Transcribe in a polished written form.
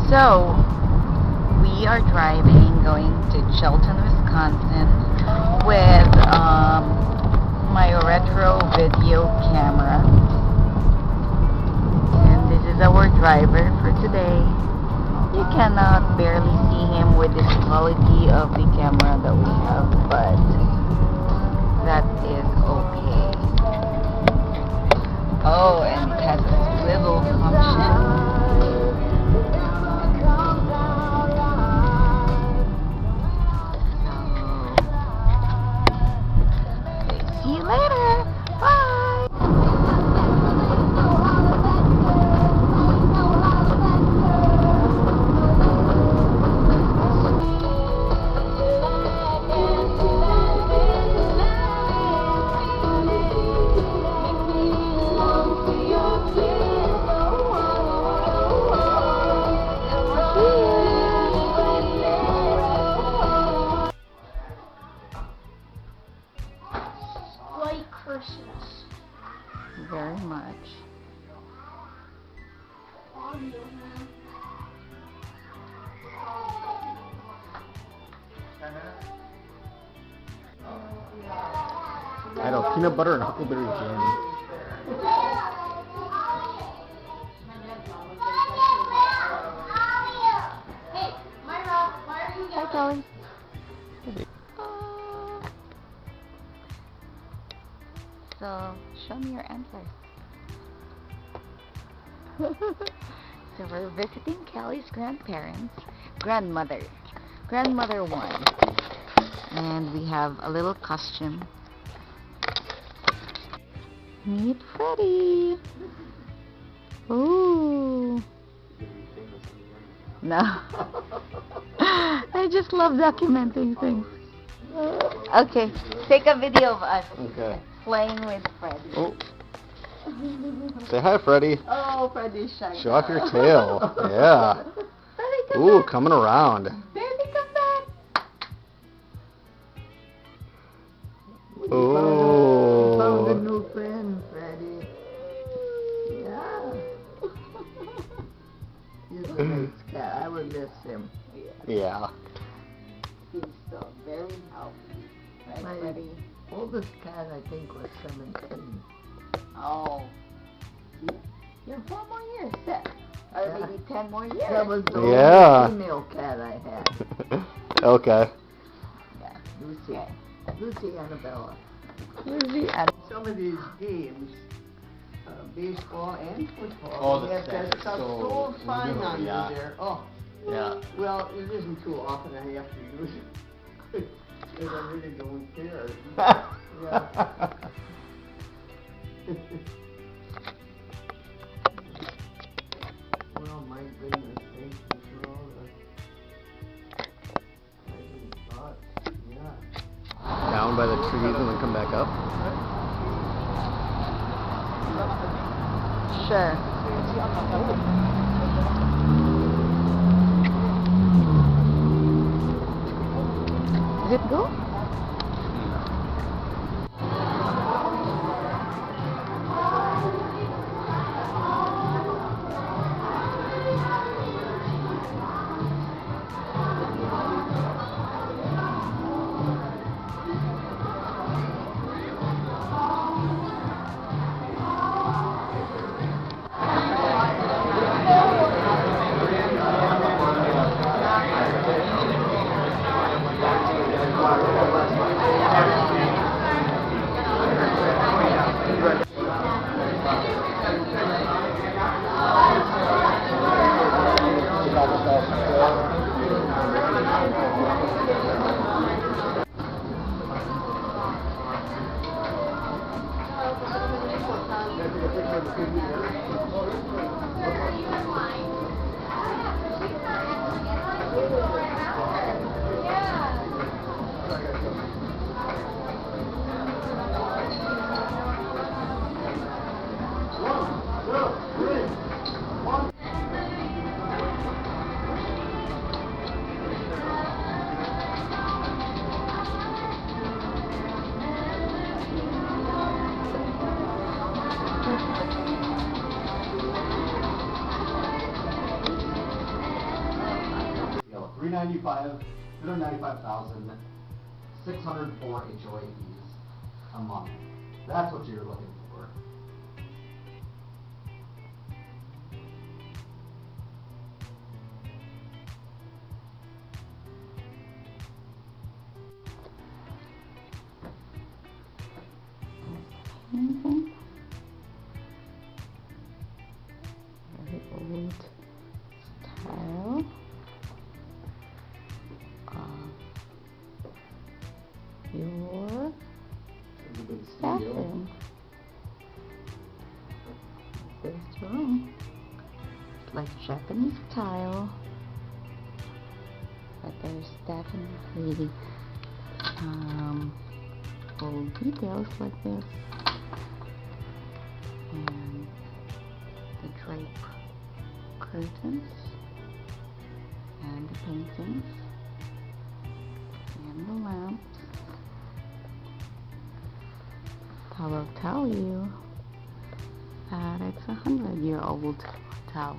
So, we are driving, going to Shelton, Wisconsin with my retro video camera. And this is our driver for today. You cannot barely see him with this quality of the camera that we have, but that is okay. Oh, and it has a swivel function. See you later. Bye. Christmas. Very much. I know, peanut butter and huckleberry jam. Hey, Myra, why are you Hi, Colin. So, show me your answer. So we're visiting Callie's grandmother 1. And we have a little costume. Meet Freddy. Ooh. No. I just love documenting things. Okay, take a video of us. Okay. Playing with Freddy. Oh. Say hi, Freddy. Oh, Freddy's shy. Show off your tail. Yeah. Freddy, come Ooh, back. coming around. Freddy, come back. Oh. Found a new friend, Freddy. Yeah. He's a nice cat. I would miss him. Yeah. He's still very healthy. Right, My Freddy? oldest cat, I think, was 17. Oh. You have 4 more years, 6. Or Yeah. maybe 10 more years. That was the Yeah. only female cat I had. Okay. Yeah. Lucy. Okay. Lucy Annabella. Lucy and Some of these games, baseball and football, Oh, they have the that stats stuff are so so fine good, on yeah. you there. Oh, Yeah. well, it isn't too often I have to use it. Because I really don't care. Yeah. Well, my goodness, thank you for all the amazing thoughts. Yeah. Down by the trees and then come back up. sure. Does it go? $395,604 HOA fees a month. That's what you're looking for. Painting. Very old style. Your bathroom. This room. It's like Japanese style. But there's definitely old details like this. And the drape curtains. And the paintings. And the lamps. I will tell you that it's 100-year-old towel.